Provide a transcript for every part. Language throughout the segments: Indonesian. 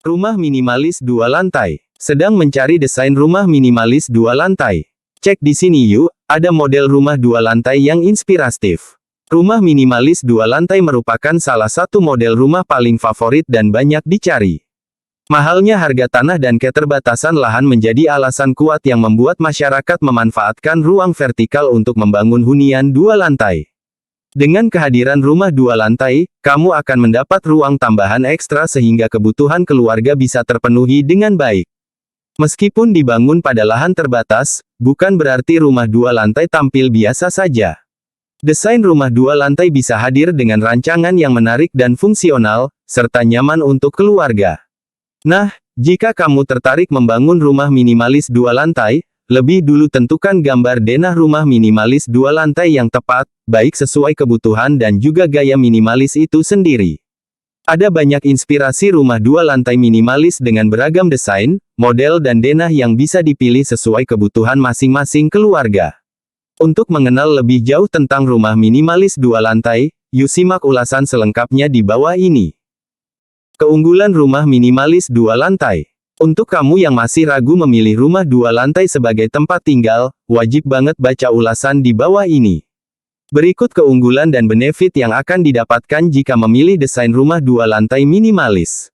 Rumah minimalis 2 lantai. Sedang mencari desain rumah minimalis 2 lantai? Cek di sini yuk, ada model rumah 2 lantai yang inspiratif. Rumah minimalis 2 lantai merupakan salah satu model rumah paling favorit dan banyak dicari. Mahalnya harga tanah dan keterbatasan lahan menjadi alasan kuat yang membuat masyarakat memanfaatkan ruang vertikal untuk membangun hunian 2 lantai. Dengan kehadiran rumah 2 lantai, kamu akan mendapat ruang tambahan ekstra sehingga kebutuhan keluarga bisa terpenuhi dengan baik. Meskipun dibangun pada lahan terbatas, bukan berarti rumah 2 lantai tampil biasa saja. Desain rumah 2 lantai bisa hadir dengan rancangan yang menarik dan fungsional, serta nyaman untuk keluarga. Nah, jika kamu tertarik membangun rumah minimalis 2 lantai, lebih dulu tentukan gambar denah rumah minimalis 2 lantai yang tepat, baik sesuai kebutuhan dan juga gaya minimalis itu sendiri. Ada banyak inspirasi rumah 2 lantai minimalis dengan beragam desain, model dan denah yang bisa dipilih sesuai kebutuhan masing-masing keluarga. Untuk mengenal lebih jauh tentang rumah minimalis 2 lantai, yuk simak ulasan selengkapnya di bawah ini. Keunggulan rumah minimalis 2 lantai. Untuk kamu yang masih ragu memilih rumah 2 lantai sebagai tempat tinggal, wajib banget baca ulasan di bawah ini. Berikut keunggulan dan benefit yang akan didapatkan jika memilih desain rumah 2 lantai minimalis.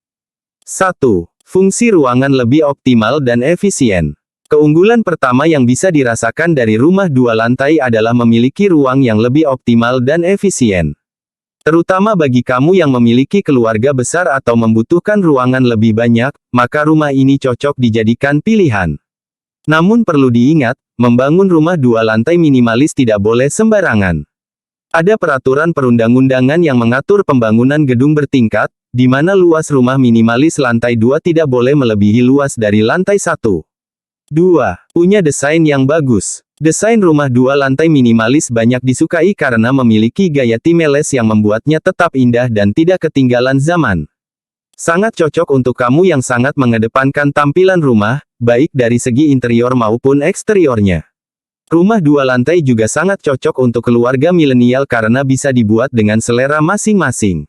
1. Fungsi ruangan lebih optimal dan efisien. Keunggulan pertama yang bisa dirasakan dari rumah 2 lantai adalah memiliki ruang yang lebih optimal dan efisien. Terutama bagi kamu yang memiliki keluarga besar atau membutuhkan ruangan lebih banyak, maka rumah ini cocok dijadikan pilihan. Namun perlu diingat, membangun rumah 2 lantai minimalis tidak boleh sembarangan. Ada peraturan perundang-undangan yang mengatur pembangunan gedung bertingkat, di mana luas rumah minimalis lantai 2 tidak boleh melebihi luas dari lantai 1. 2. Punya desain yang bagus. Desain rumah 2 lantai minimalis banyak disukai karena memiliki gaya timeless yang membuatnya tetap indah dan tidak ketinggalan zaman. Sangat cocok untuk kamu yang sangat mengedepankan tampilan rumah, baik dari segi interior maupun eksteriornya. Rumah 2 lantai juga sangat cocok untuk keluarga milenial karena bisa dibuat dengan selera masing-masing.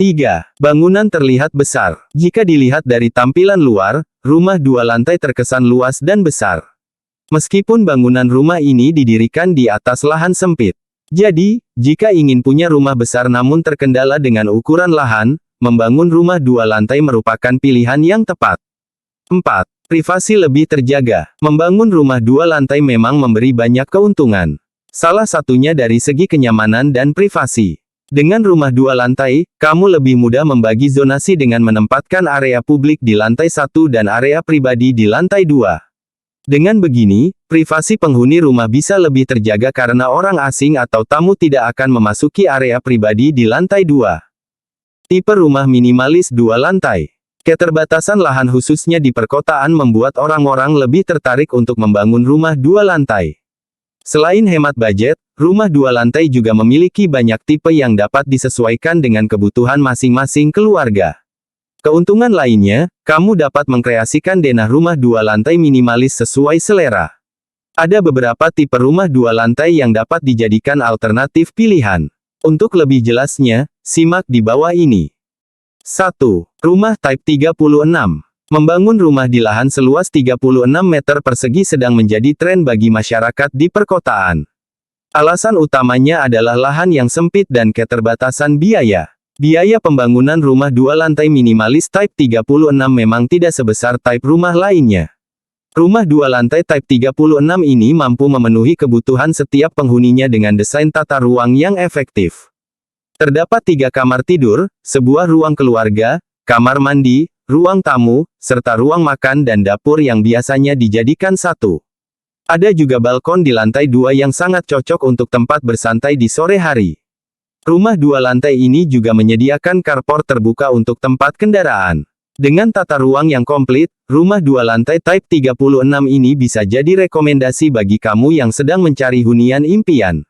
3. Bangunan terlihat besar. Jika dilihat dari tampilan luar, rumah 2 lantai terkesan luas dan besar. Meskipun bangunan rumah ini didirikan di atas lahan sempit. Jadi, jika ingin punya rumah besar namun terkendala dengan ukuran lahan, membangun rumah 2 lantai merupakan pilihan yang tepat. 4. Privasi lebih terjaga. Membangun rumah 2 lantai memang memberi banyak keuntungan. Salah satunya dari segi kenyamanan dan privasi. Dengan rumah 2 lantai, kamu lebih mudah membagi zonasi dengan menempatkan area publik di lantai 1 dan area pribadi di lantai 2. Dengan begini, privasi penghuni rumah bisa lebih terjaga karena orang asing atau tamu tidak akan memasuki area pribadi di lantai 2. Tipe rumah minimalis 2 lantai. Keterbatasan lahan khususnya di perkotaan membuat orang-orang lebih tertarik untuk membangun rumah 2 lantai. Selain hemat budget, rumah 2 lantai juga memiliki banyak tipe yang dapat disesuaikan dengan kebutuhan masing-masing keluarga. Keuntungan lainnya, kamu dapat mengkreasikan denah rumah 2 lantai minimalis sesuai selera. Ada beberapa tipe rumah 2 lantai yang dapat dijadikan alternatif pilihan. Untuk lebih jelasnya, simak di bawah ini. 1. Rumah Type 36. Membangun rumah di lahan seluas 36 meter persegi sedang menjadi tren bagi masyarakat di perkotaan. Alasan utamanya adalah lahan yang sempit dan keterbatasan biaya. Biaya pembangunan rumah 2 lantai minimalis Type 36 memang tidak sebesar type rumah lainnya. Rumah 2 lantai Type 36 ini mampu memenuhi kebutuhan setiap penghuninya dengan desain tata ruang yang efektif. Terdapat 3 kamar tidur, sebuah ruang keluarga, kamar mandi, ruang tamu, serta ruang makan dan dapur yang biasanya dijadikan satu. Ada juga balkon di lantai 2 yang sangat cocok untuk tempat bersantai di sore hari. Rumah 2 lantai ini juga menyediakan carport terbuka untuk tempat kendaraan. Dengan tata ruang yang komplit, rumah 2 lantai Type 36 ini bisa jadi rekomendasi bagi kamu yang sedang mencari hunian impian.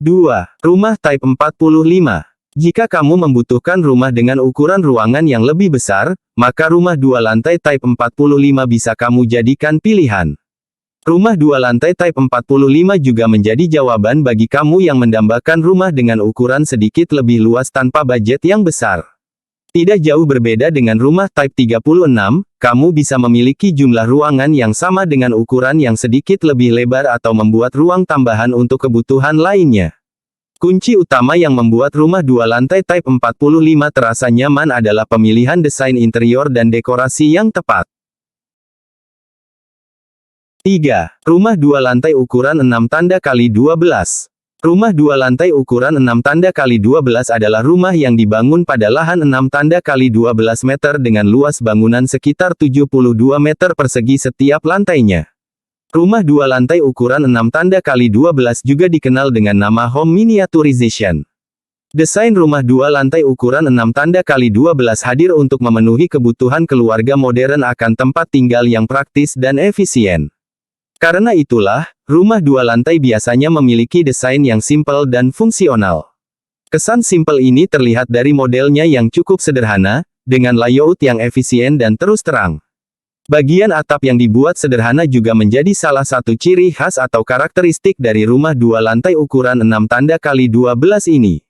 2. Rumah Type 45. Jika kamu membutuhkan rumah dengan ukuran ruangan yang lebih besar, maka rumah 2 lantai Type 45 bisa kamu jadikan pilihan. Rumah 2 lantai Type 45 juga menjadi jawaban bagi kamu yang mendambakan rumah dengan ukuran sedikit lebih luas tanpa budget yang besar. Tidak jauh berbeda dengan rumah Type 36, kamu bisa memiliki jumlah ruangan yang sama dengan ukuran yang sedikit lebih lebar atau membuat ruang tambahan untuk kebutuhan lainnya. Kunci utama yang membuat rumah dua lantai Type 45 terasa nyaman adalah pemilihan desain interior dan dekorasi yang tepat. 3. Rumah dua lantai ukuran 6 tanda kali 12. Rumah dua lantai ukuran 6 tanda kali 12 adalah rumah yang dibangun pada lahan 6 tanda kali 12 meter dengan luas bangunan sekitar 72 meter persegi setiap lantainya. Rumah dua lantai ukuran 6 tanda kali 12 juga dikenal dengan nama home miniaturization. Desain rumah dua lantai ukuran 6 tanda kali 12 hadir untuk memenuhi kebutuhan keluarga modern akan tempat tinggal yang praktis dan efisien. Karena itulah, rumah dua lantai biasanya memiliki desain yang simpel dan fungsional. Kesan simpel ini terlihat dari modelnya yang cukup sederhana, dengan layout yang efisien dan terus terang. Bagian atap yang dibuat sederhana juga menjadi salah satu ciri khas atau karakteristik dari rumah dua lantai ukuran 6 tanda kali 12 ini.